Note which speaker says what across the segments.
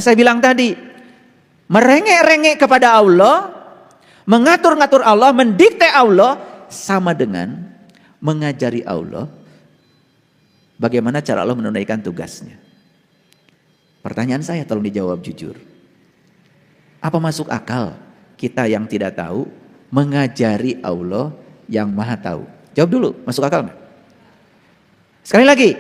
Speaker 1: Yang saya bilang tadi, merengek-rengek kepada Allah, mengatur-ngatur Allah, mendikte Allah, sama dengan mengajari Allah bagaimana cara Allah menunaikan tugasnya. Pertanyaan saya tolong dijawab jujur. Apa masuk akal kita yang tidak tahu mengajari Allah yang maha tahu? Jawab dulu, masuk akal nggak? Sekali lagi,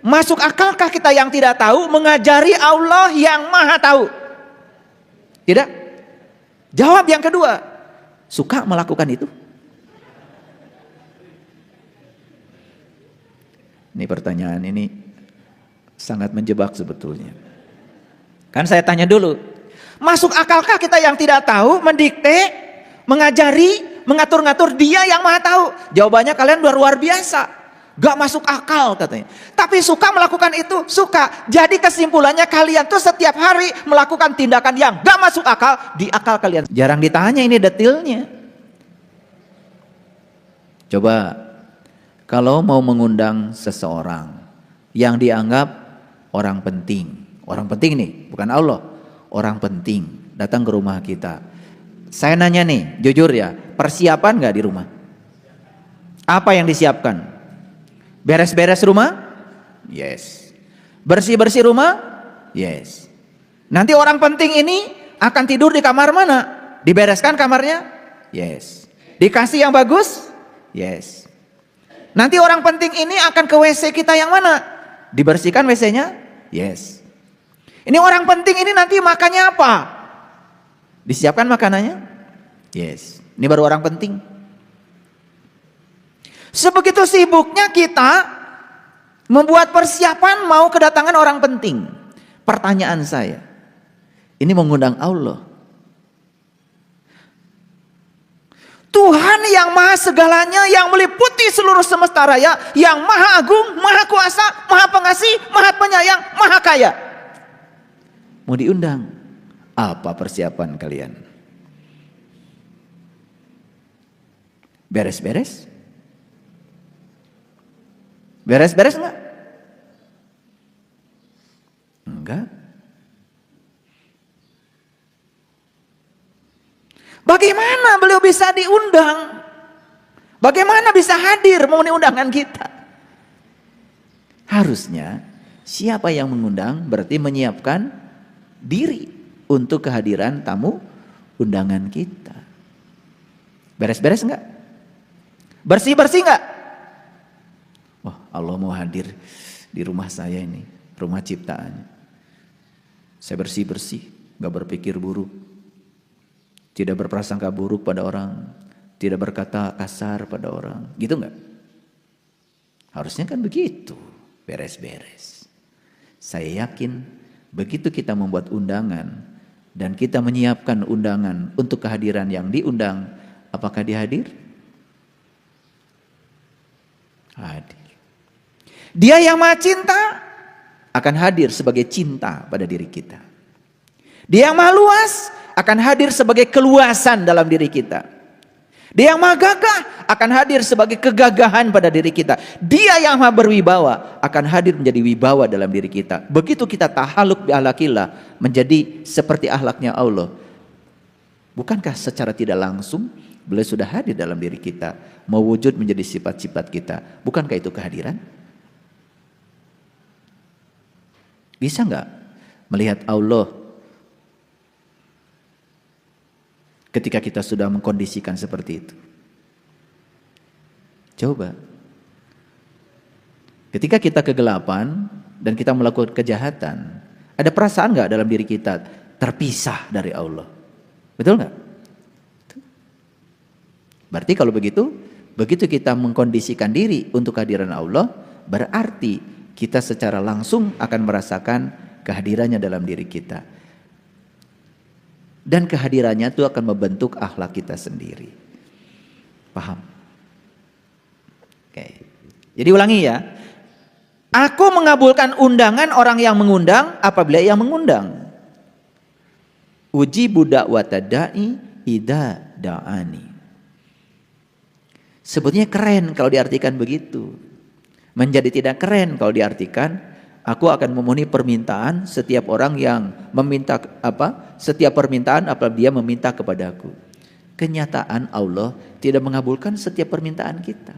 Speaker 1: masuk akalkah kita yang tidak tahu mengajari Allah yang maha tahu? Tidak? Jawab yang kedua, suka melakukan itu? Ini pertanyaan ini sangat menjebak sebetulnya. Kan saya tanya dulu, masuk akalkah kita yang tidak tahu mendikte, mengajari, mengatur-ngatur dia yang maha tahu? Jawabannya kalian luar biasa. Gak masuk akal katanya. Tapi suka melakukan itu, suka. Jadi kesimpulannya kalian tuh setiap hari melakukan tindakan yang gak masuk akal di akal kalian. Jarang ditanya ini detailnya. Coba kalau mau mengundang seseorang yang dianggap orang penting nih, bukan Allah, orang penting datang ke rumah kita. Saya nanya nih, jujur ya, persiapan gak di rumah? Apa yang disiapkan? Beres-beres rumah? Yes. Bersih-bersih rumah? Yes. Nanti orang penting ini akan tidur di kamar mana? Dibereskan kamarnya? Yes. Dikasih yang bagus? Yes. Nanti orang penting ini akan ke WC kita yang mana? Dibersihkan WC-nya? Yes. Ini orang penting ini nanti makannya apa? Disiapkan makanannya? Yes. Ini baru orang penting. Sebegitu sibuknya kita membuat persiapan mau kedatangan orang penting. Pertanyaan saya, ini mengundang Allah. Tuhan yang maha segalanya, yang meliputi seluruh semesta raya, yang maha agung, maha kuasa, maha pengasih, maha penyayang, maha kaya. Mau diundang, apa persiapan kalian? Beres-beres? Beres-beres enggak? Enggak. Bagaimana beliau bisa diundang? Bagaimana bisa hadir memenuhi undangan kita? Harusnya siapa yang mengundang berarti menyiapkan diri untuk kehadiran tamu undangan kita. Beres-beres enggak? Bersih-bersih enggak? Wah, Allah mau hadir di rumah saya ini, rumah ciptaannya. Saya bersih-bersih, gak berpikir buruk, tidak berprasangka buruk pada orang, tidak berkata kasar pada orang, gitu gak? Harusnya kan begitu, beres-beres. Saya yakin begitu kita membuat undangan dan kita menyiapkan undangan untuk kehadiran yang diundang, apakah dia hadir? Hadir. Dia yang maha cinta akan hadir sebagai cinta pada diri kita. Dia yang maha luas akan hadir sebagai keluasan dalam diri kita. Dia yang maha gagah akan hadir sebagai kegagahan pada diri kita. Dia yang maha berwibawa akan hadir menjadi wibawa dalam diri kita. Begitu kita tahaluk bi ahlakillah, menjadi seperti ahlaknya Allah. Bukankah secara tidak langsung beliau sudah hadir dalam diri kita, mewujud menjadi sifat-sifat kita? Bukankah itu kehadiran? Bisa nggak melihat Allah ketika kita sudah mengkondisikan seperti itu? Coba. Ketika kita kegelapan dan kita melakukan kejahatan, ada perasaan nggak dalam diri kita terpisah dari Allah? Betul nggak? Berarti kalau begitu, begitu kita mengkondisikan diri untuk kehadiran Allah, berarti kita secara langsung akan merasakan kehadirannya dalam diri kita. Dan kehadirannya itu akan membentuk akhlak kita sendiri. Paham? Oke. Jadi ulangi ya. Aku mengabulkan undangan orang yang mengundang apabila ia mengundang. Uji budak watadai ida da'ani. Sebetulnya keren kalau diartikan begitu. Menjadi tidak keren kalau diartikan Aku akan memenuhi permintaan setiap orang yang meminta setiap permintaan apabila dia meminta kepadaku. Kenyataan Allah tidak mengabulkan setiap permintaan kita.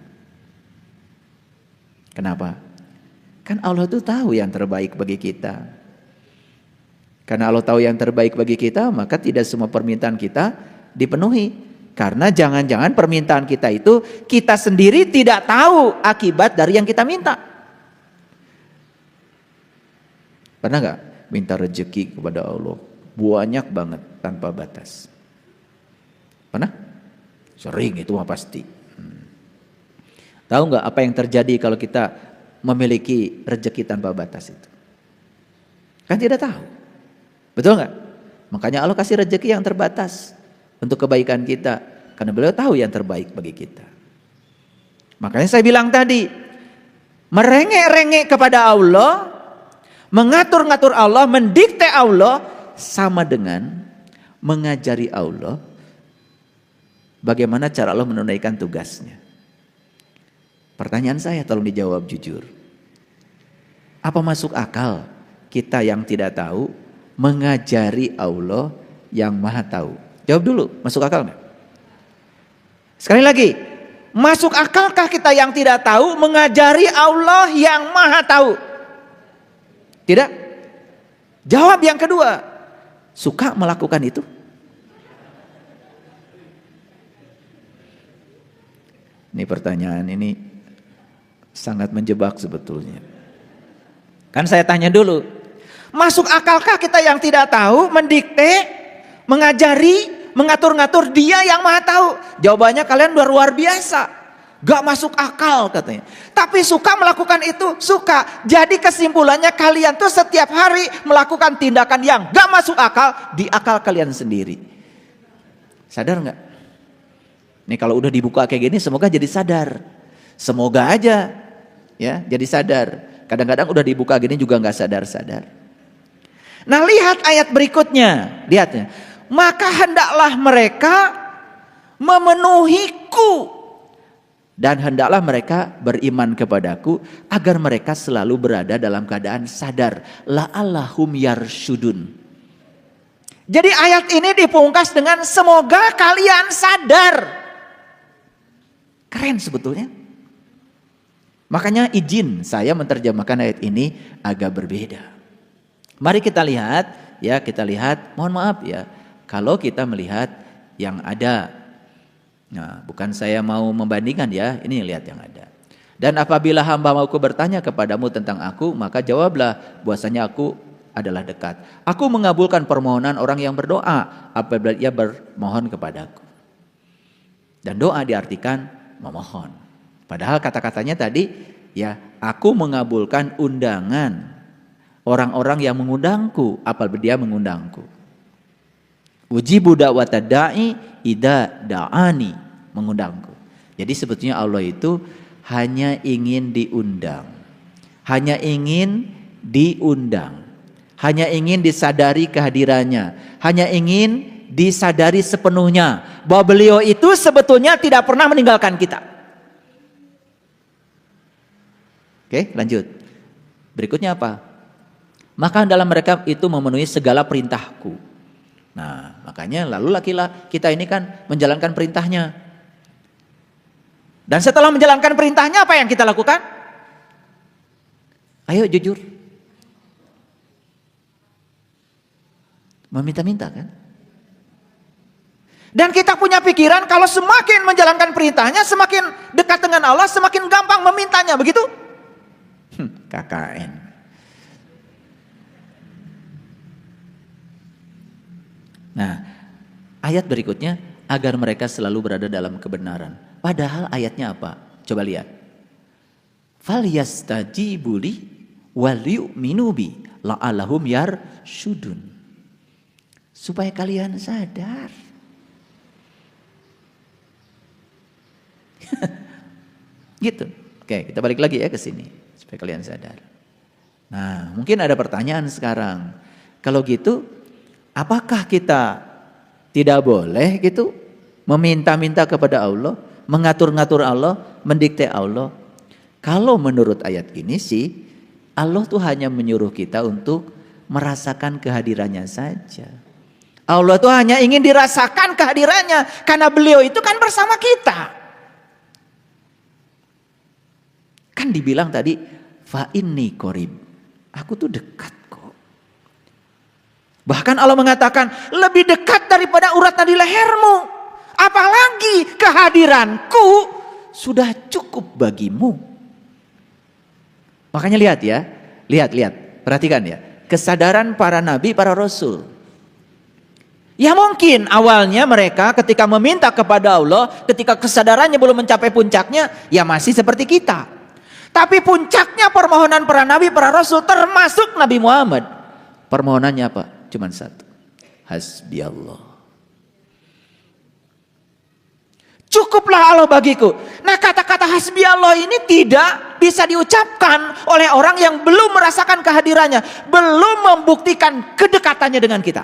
Speaker 1: Kenapa? Kan Allah itu tahu yang terbaik bagi kita. Karena Allah tahu yang terbaik bagi kita, maka tidak semua permintaan kita dipenuhi. Karena jangan-jangan permintaan kita itu kita sendiri tidak tahu akibat dari yang kita minta. Pernah gak minta rezeki kepada Allah? Banyak banget tanpa batas. Pernah? Sering, itu mah pasti. Tahu gak apa yang terjadi kalau kita memiliki rezeki tanpa batas itu? Kan tidak tahu. Betul gak? Makanya Allah kasih rezeki yang terbatas untuk kebaikan kita. Karena beliau tahu yang terbaik bagi kita. Makanya saya bilang tadi, merengek-rengek kepada Allah, mengatur-ngatur Allah, mendikte Allah, sama dengan mengajari Allah bagaimana cara Allah menunaikan tugasnya. Pertanyaan saya tolong dijawab jujur. Apa masuk akal kita yang tidak tahu mengajari Allah yang maha tahu? Jawab dulu, masuk akal nggak? Sekali lagi, masuk akalkah kita yang tidak tahu mengajari Allah yang maha tahu? Tidak? Jawab yang kedua. Suka melakukan itu? Ini pertanyaan ini sangat menjebak sebetulnya. Kan saya tanya dulu. Masuk akalkah kita yang tidak tahu mendikte, mengajari, mengatur-ngatur Dia yang maha tahu? Jawabannya kalian luar biasa. Gak masuk akal katanya. Tapi suka melakukan itu, suka. Jadi kesimpulannya kalian tuh setiap hari melakukan tindakan yang gak masuk akal di akal kalian sendiri. Sadar gak? Nih kalau udah dibuka kayak gini semoga jadi sadar. Semoga aja ya jadi sadar. Kadang-kadang udah dibuka gini juga gak sadar-sadar. Nah lihat ayat berikutnya. Lihat ya. Maka hendaklah mereka memenuhiku. Dan hendaklah mereka beriman kepadaku agar mereka selalu berada dalam keadaan sadar. La'allahum yarsyudun. Jadi ayat ini dipungkas dengan semoga kalian sadar. Keren sebetulnya. Makanya izin saya menerjemahkan ayat ini agak berbeda. Mari kita lihat ya, mohon maaf ya. Kalau kita melihat yang ada. Nah, bukan saya mau membandingkan ya, ini lihat yang ada. Dan apabila hamba-Ku bertanya kepadamu tentang aku, maka jawablah bahwasanya aku adalah dekat. Aku mengabulkan permohonan orang yang berdoa apabila ia bermohon kepadaku. Dan doa diartikan memohon. Padahal kata-katanya tadi ya, aku mengabulkan undangan orang-orang yang mengundangku apabila dia mengundangku. Ujibu da'wata da'i idza da'ani, mengundangku. Jadi sebetulnya Allah itu hanya ingin diundang. Hanya ingin diundang. Hanya ingin disadari kehadirannya. Hanya ingin disadari sepenuhnya bahwa beliau itu sebetulnya tidak pernah meninggalkan kita. Oke, lanjut. Berikutnya apa? Maka dalam mereka itu memenuhi segala perintahku. Nah, makanya lalu kita ini kan menjalankan perintahnya. Dan setelah menjalankan perintahnya apa yang kita lakukan? Ayo jujur. Meminta-minta kan? Dan kita punya pikiran kalau semakin menjalankan perintahnya, semakin dekat dengan Allah, semakin gampang memintanya, begitu? KKN. Nah, ayat berikutnya agar mereka selalu berada dalam kebenaran. Padahal ayatnya apa? Coba lihat. Falyastajibu li wal yu'minu bi la'allahum yarsyudun. Supaya kalian sadar. Gitu. Oke, kita balik lagi ya ke sini supaya kalian sadar. Nah, mungkin ada pertanyaan sekarang. Kalau gitu, apakah kita tidak boleh gitu meminta-minta kepada Allah, mengatur-ngatur Allah, mendikte Allah? Kalau menurut ayat ini sih Allah tuh hanya menyuruh kita untuk merasakan kehadirannya saja. Allah tuh hanya ingin dirasakan kehadirannya karena beliau itu kan bersama kita. Kan dibilang tadi, fa inni qarib. Aku tuh dekat kok. Bahkan Allah mengatakan lebih dekat daripada urat nadi lehermu. Apalagi kehadiranku sudah cukup bagimu. Makanya lihat ya, lihat, perhatikan ya. Kesadaran para nabi, para rasul. Ya mungkin awalnya mereka ketika meminta kepada Allah, ketika kesadarannya belum mencapai puncaknya, ya masih seperti kita. Tapi puncaknya permohonan para nabi, para rasul, termasuk Nabi Muhammad. Permohonannya apa? Cuman satu. Hasbi Allah. Cukuplah Allah bagiku. Nah, kata-kata hasbi Allah ini tidak bisa diucapkan oleh orang yang belum merasakan kehadirannya, belum membuktikan kedekatannya dengan kita.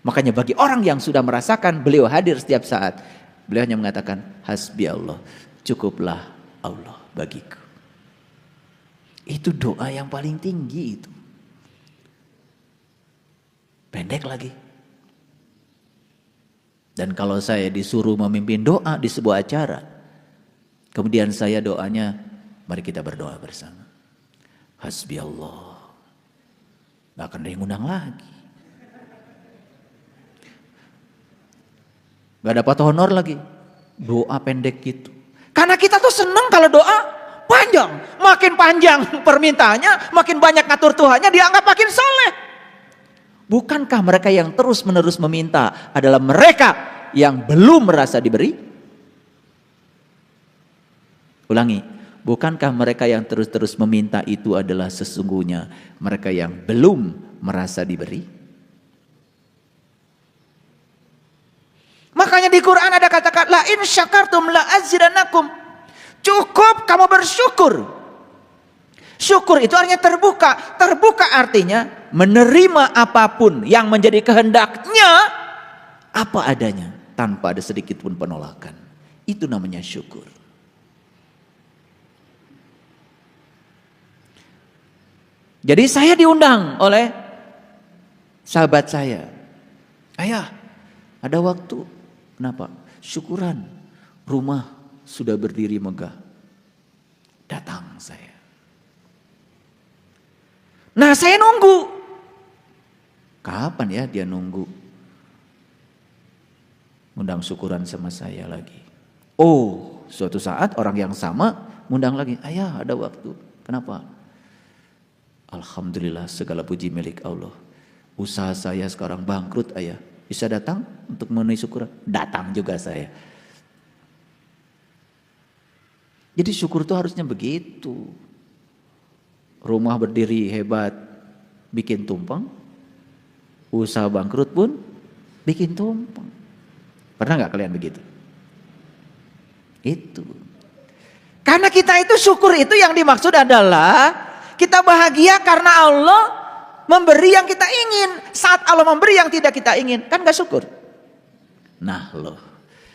Speaker 1: Makanya bagi orang yang sudah merasakan beliau hadir setiap saat, beliau hanya mengatakan hasbi Allah, cukuplah Allah bagiku. Itu doa yang paling tinggi itu. Pendek lagi. Dan kalau saya disuruh memimpin doa di sebuah acara, kemudian saya doanya, mari kita berdoa bersama. Hasbi Allah. Gak akan ada yang undang lagi. Gak dapat honor lagi. Doa pendek gitu. Karena kita tuh seneng kalau doa panjang. Makin panjang permintaannya, makin banyak ngatur Tuhannya, dianggap makin soleh. Bukankah mereka yang terus menerus meminta adalah mereka yang belum merasa diberi? Ulangi, bukankah mereka yang terus-terus meminta itu adalah sesungguhnya mereka yang belum merasa diberi? Makanya di Quran ada kata-kata la in syakartum la azidannakum. Cukup kamu bersyukur. Syukur itu artinya terbuka. Terbuka artinya menerima apapun yang menjadi kehendaknya apa adanya tanpa ada sedikit pun penolakan. Itu namanya syukur. Jadi saya diundang oleh sahabat saya. Ayah, ada waktu. Kenapa? Syukuran. Rumah sudah berdiri megah. Datang saya. Nah, saya nunggu. Kapan ya dia nunggu? Undang syukuran sama saya lagi. Oh, suatu saat orang yang sama undang lagi. Ayah, ada waktu. Kenapa? Alhamdulillah, segala puji milik Allah. Usaha saya sekarang bangkrut, ayah. Bisa datang untuk memenuhi syukuran? Datang juga saya. Jadi syukur itu harusnya begitu. Rumah berdiri hebat, bikin tumpeng. Usaha bangkrut pun bikin tumpeng. Pernah gak kalian begitu? Itu. Karena kita itu syukur itu yang dimaksud adalah kita bahagia karena Allah memberi yang kita ingin. Saat Allah memberi yang tidak kita ingin, kan gak syukur? Nah loh,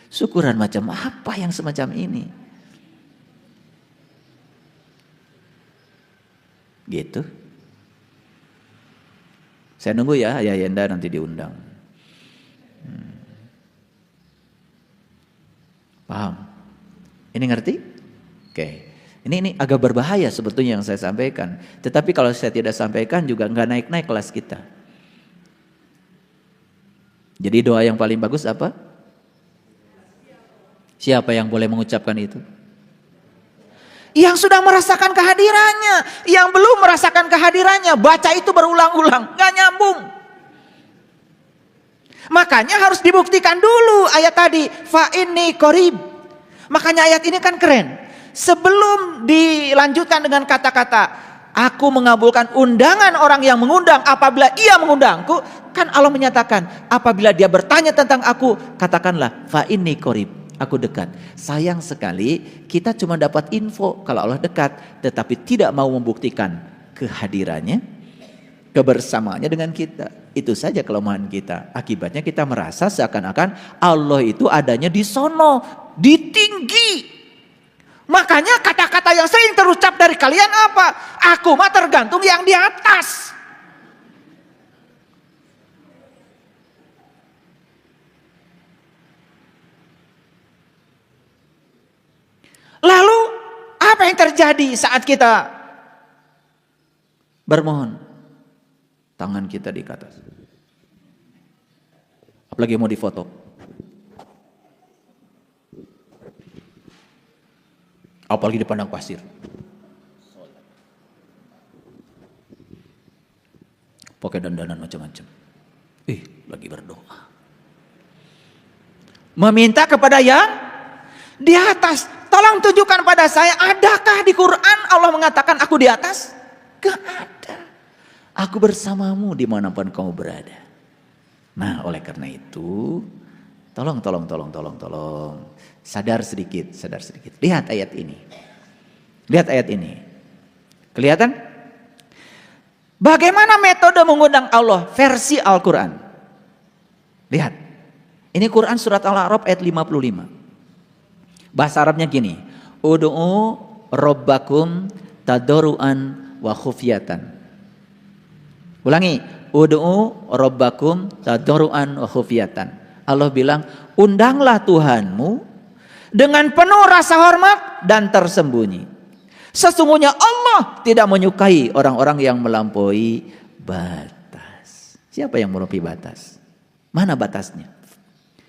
Speaker 1: syukuran macam apa yang semacam ini? Gitu. Saya nunggu ya, Ayah Yenda nanti diundang. Paham? Ini ngerti? Oke. Ini agak berbahaya sebetulnya yang saya sampaikan. Tetapi kalau saya tidak sampaikan juga nggak naik-naik kelas kita. Jadi doa yang paling bagus apa? Siapa yang boleh mengucapkan itu? Yang sudah merasakan kehadirannya, yang belum merasakan kehadirannya, baca itu berulang-ulang, gak nyambung. Makanya harus dibuktikan dulu ayat tadi, fa inni qarib. Makanya ayat ini kan keren. Sebelum dilanjutkan dengan kata-kata, aku mengabulkan undangan orang yang mengundang apabila ia mengundangku, kan Allah menyatakan, apabila dia bertanya tentang aku, katakanlah fa inni qarib. Aku dekat. Sayang sekali kita cuma dapat info kalau Allah dekat, tetapi tidak mau membuktikan kehadirannya, kebersamaannya dengan kita. Itu saja kelemahan kita. Akibatnya kita merasa seakan-akan Allah itu adanya di sono, di tinggi. Makanya kata-kata yang sering terucap dari kalian apa? Aku mah tergantung yang di atas. Lalu apa yang terjadi saat kita bermohon? Tangan kita di atas. Apalagi mau difoto. Apalagi di padang pasir. Pakai dandanan macam-macam. Lagi berdoa. Meminta kepada yang di atas. Tolong tunjukkan pada saya, adakah di Quran Allah mengatakan aku di atas? Gak ada. Aku bersamamu dimanapun kamu berada. Nah, oleh karena itu, tolong. Sadar sedikit. Lihat ayat ini. Kelihatan? Bagaimana metode mengundang Allah versi Al-Quran? Lihat. Ini Quran surat Al-A'raf ayat 55. Bahasa Arabnya gini. Ud'u rabbakum tadarruan wa khufyatan. Ulangi. Ud'u rabbakum tadarruan wa khufyatan. Allah bilang, undanglah Tuhanmu dengan penuh rasa hormat dan tersembunyi. Sesungguhnya Allah tidak menyukai orang-orang yang melampaui batas. Siapa yang melampaui batas? Mana batasnya?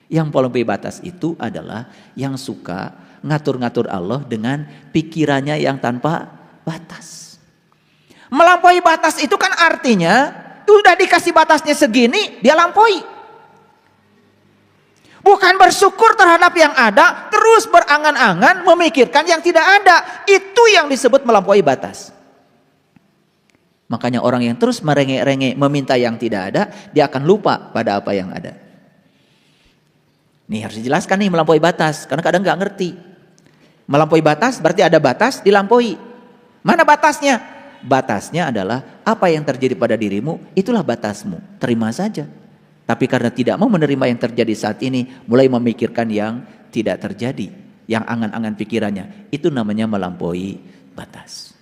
Speaker 1: Yang melampaui batas itu adalah yang suka ngatur-ngatur Allah dengan pikirannya yang tanpa batas. Melampaui batas itu kan artinya udah dikasih batasnya segini, dia lampaui. Bukan bersyukur terhadap yang ada, terus berangan-angan memikirkan yang tidak ada. Itu yang disebut melampaui batas. Makanya orang yang terus merengek-rengek meminta yang tidak ada, dia akan lupa pada apa yang ada. Nih harus dijelaskan nih melampaui batas, karena kadang nggak ngerti. Melampaui batas berarti ada batas dilampaui. Mana batasnya? Batasnya adalah apa yang terjadi pada dirimu, itulah batasmu. Terima saja. Tapi karena tidak mau menerima yang terjadi saat ini, mulai memikirkan yang tidak terjadi, yang angan-angan pikirannya, itu namanya melampaui batas.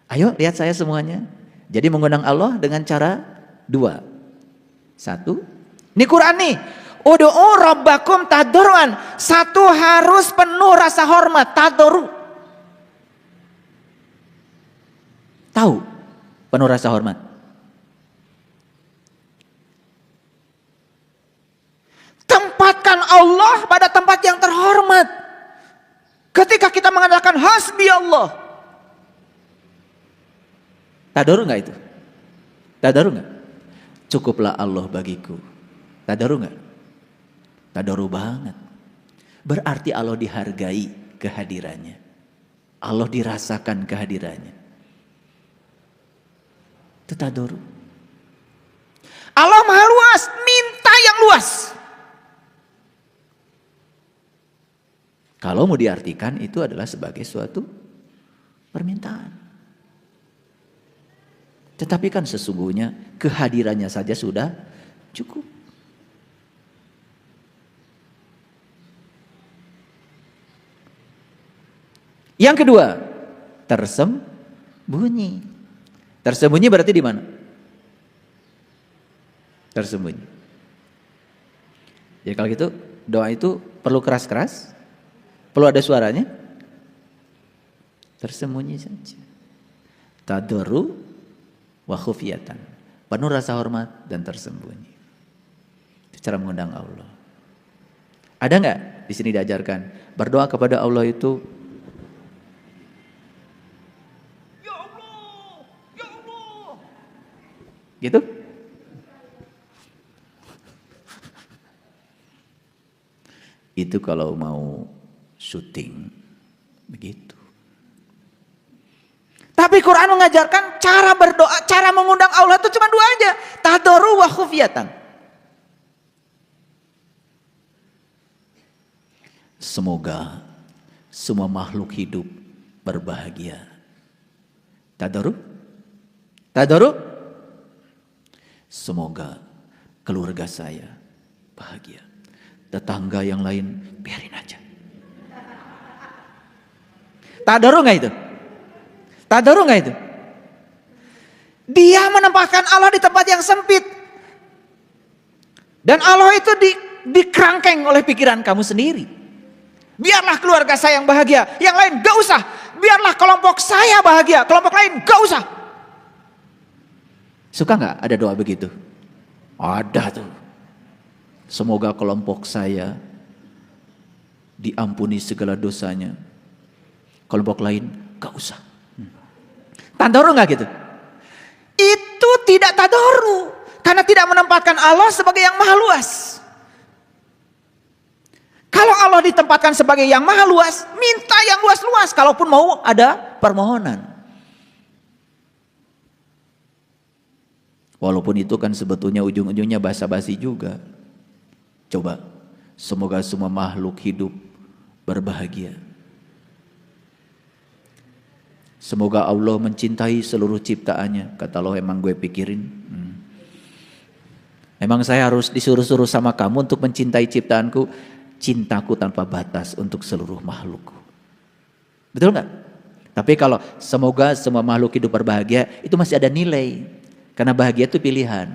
Speaker 1: Ayo lihat saya semuanya. Jadi mengundang Allah dengan cara dua. Satu, ini Quran nih. Ud'u rabbakum tadarruan. Satu, harus penuh rasa hormat, tadarru. Tahu penuh rasa hormat. Tempatkan Allah pada tempat yang terhormat. Ketika kita mengatakan hasbi Allah. Tadarru enggak itu? Tadarru enggak? Cukuplah Allah bagiku. Tadarru enggak? Tadarru banget. Berarti Allah dihargai kehadirannya. Allah dirasakan kehadirannya. Itu tadarru. Allah Maha luas, minta yang luas. Kalau mau diartikan itu adalah sebagai suatu permintaan. Tetapi kan sesungguhnya kehadirannya saja sudah cukup. Yang kedua, tersembunyi. Tersembunyi berarti di mana? Tersembunyi. Jadi kalau gitu doa itu perlu keras-keras? Perlu ada suaranya? Tersembunyi saja. Tadarru wa khufyatan. Penuh rasa hormat dan tersembunyi. Itu cara mengundang Allah. Ada enggak di sini diajarkan berdoa kepada Allah itu ya Allah, ya Allah. Gitu? Itu kalau mau syuting begitu. Tapi Quran mengajarkan cara berdoa, cara mengundang Allah itu cuma dua aja. Tadarru wa khufyatan. Semoga semua makhluk hidup berbahagia. Tadarru? Tadarru? Semoga keluarga saya bahagia. Tetangga yang lain biarin aja. Tadarus nggak itu? Tadarus nggak itu? Dia menempatkan Allah di tempat yang sempit. Dan Allah itu dikerangkeng oleh pikiran kamu sendiri. Biarlah keluarga saya yang bahagia, yang lain gak usah. Biarlah kelompok saya bahagia, kelompok lain gak usah. Suka nggak ada doa begitu? Ada tuh. Semoga kelompok saya diampuni segala dosanya, kelompok lain gak usah. Tadarus nggak gitu? Itu tidak tadarus, karena tidak menempatkan Allah sebagai yang maha luas. Kalau Allah ditempatkan sebagai yang maha luas, minta yang luas-luas, kalaupun mau ada permohonan. Walaupun itu kan sebetulnya ujung-ujungnya basa-basi juga. Coba, semoga semua makhluk hidup berbahagia. Semoga Allah mencintai seluruh ciptaannya. Kata Allah, emang gue pikirin. Emang saya harus disuruh-suruh sama kamu untuk mencintai ciptaanku? Cintaku tanpa batas untuk seluruh makhlukku. Betul nggak? Tapi kalau semoga semua makhluk hidup berbahagia, itu masih ada nilai. Karena bahagia itu pilihan.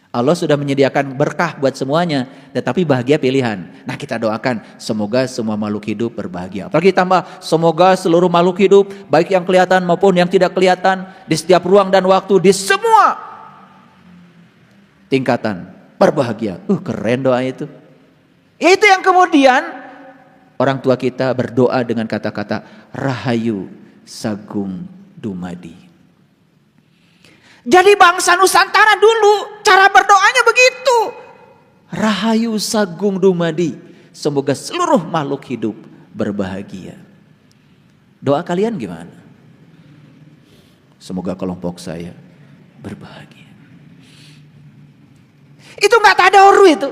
Speaker 1: Allah sudah menyediakan berkah buat semuanya, tetapi bahagia pilihan. Nah, kita doakan semoga semua makhluk hidup berbahagia. Apalagi tambah semoga seluruh makhluk hidup, baik yang kelihatan maupun yang tidak kelihatan, di setiap ruang dan waktu, di semua tingkatan berbahagia. Keren doa itu. Itu yang kemudian orang tua kita berdoa dengan kata-kata Rahayu Sagung Dumadi. Jadi bangsa Nusantara dulu cara berdoanya begitu. Rahayu Sagung Dumadi. Semoga seluruh makhluk hidup berbahagia. Doa kalian gimana? Semoga kelompok saya berbahagia. Itu nggak tadarus itu.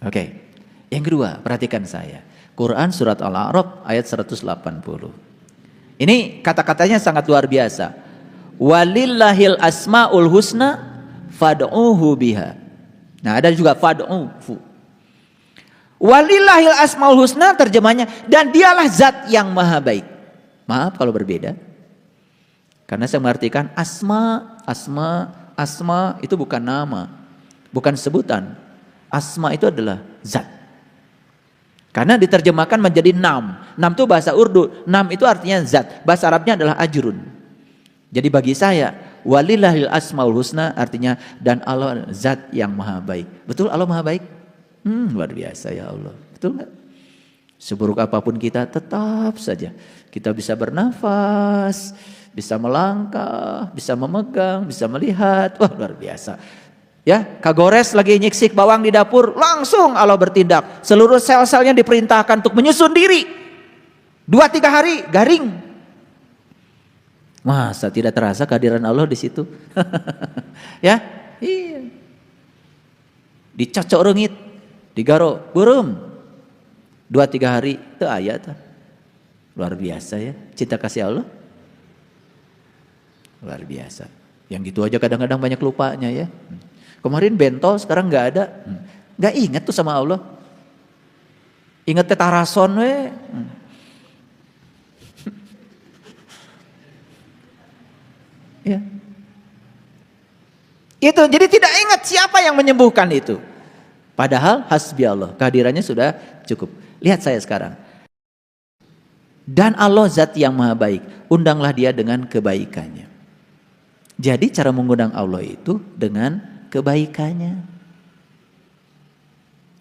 Speaker 1: Oke. Yang kedua, perhatikan saya. Quran surat Al-A'raf ayat 180. Ini kata-katanya sangat luar biasa. Walillahil asmaul husna fad'uhu biha. Nah, ada juga fad'uhu. Walillahil asmaul husna terjemahnya, dan dialah zat yang maha baik. Maaf kalau berbeda. Karena saya mengartikan asma itu bukan nama, bukan sebutan. Asma itu adalah zat. Karena diterjemahkan menjadi nam. Nam itu bahasa Urdu. Nam itu artinya zat. Bahasa Arabnya adalah ajrun. Jadi bagi saya, walillahil asmaul husna artinya dan Allah zat yang maha baik. Betul Allah maha baik? Luar biasa ya Allah. Betul nggak? Seburuk apapun kita, tetap saja kita bisa bernafas, bisa melangkah, bisa memegang, bisa melihat. Wah, luar biasa. Ya, kagores lagi nyiksik bawang di dapur, langsung Allah bertindak. Seluruh sel-selnya diperintahkan untuk menyusun diri. 2-3 hari garing. Masa tidak terasa kehadiran Allah di situ? Ya, iya. Dicocok rengit, digaro, burung. 2-3 hari itu ayat. Luar biasa ya, cinta kasih Allah. Luar biasa. Yang gitu aja kadang-kadang banyak lupanya ya. Kemarin bentol, sekarang nggak ada. Nggak ingat tuh sama Allah. Ingat tetarason we. Ya. Itu jadi tidak ingat siapa yang menyembuhkan itu. Padahal hasbi Allah, kehadirannya sudah cukup. Lihat saya sekarang. Dan Allah zat yang maha baik, undanglah dia dengan kebaikannya. Jadi cara mengundang Allah itu dengan kebaikannya.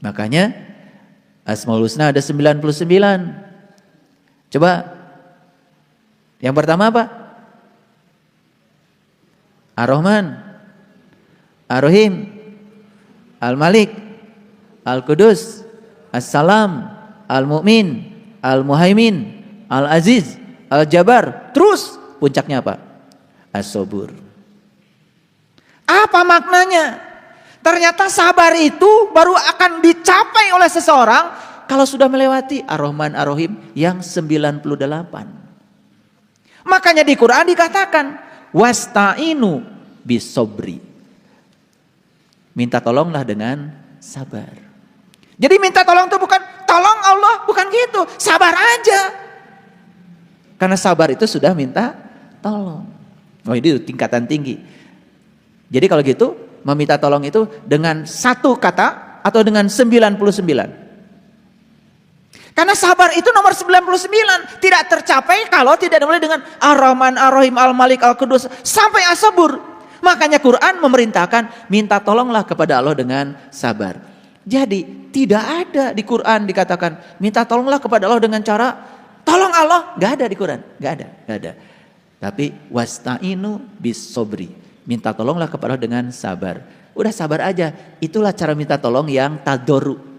Speaker 1: Makanya Asmaul Husna ada 99. Coba yang pertama apa? Ar-Rahman, Ar-Rahim, Al-Malik, Al-Qudus, As-Salam, Al-Mu'min, Al-Muhaimin, Al-Aziz, Al-Jabar. Terus puncaknya apa? As-Sabur. Apa maknanya? Ternyata sabar itu baru akan dicapai oleh seseorang kalau sudah melewati Ar-Rahman Ar-Rahim yang 98. Makanya di Quran dikatakan wasta'inu bisobri. Minta tolonglah dengan sabar. Jadi minta tolong itu bukan tolong Allah, bukan gitu. Sabar aja. Karena sabar itu sudah minta tolong. Oh, ini tingkatan tinggi. Jadi kalau gitu meminta tolong itu dengan satu kata atau dengan 99. Karena sabar itu nomor 99. Tidak tercapai kalau tidak dimulai dengan Ar-Rahman, Ar-Rahim, Al-Malik, Al-Qudus sampai As-Sabur. Makanya Quran memerintahkan minta tolonglah kepada Allah dengan sabar. Jadi tidak ada di Quran dikatakan minta tolonglah kepada Allah dengan cara tolong Allah. Gak ada di Quran. Gak ada. Tapi wasta'inu bis sobri. Minta tolonglah kepada Allah dengan sabar. Udah sabar aja. Itulah cara minta tolong yang tadoru.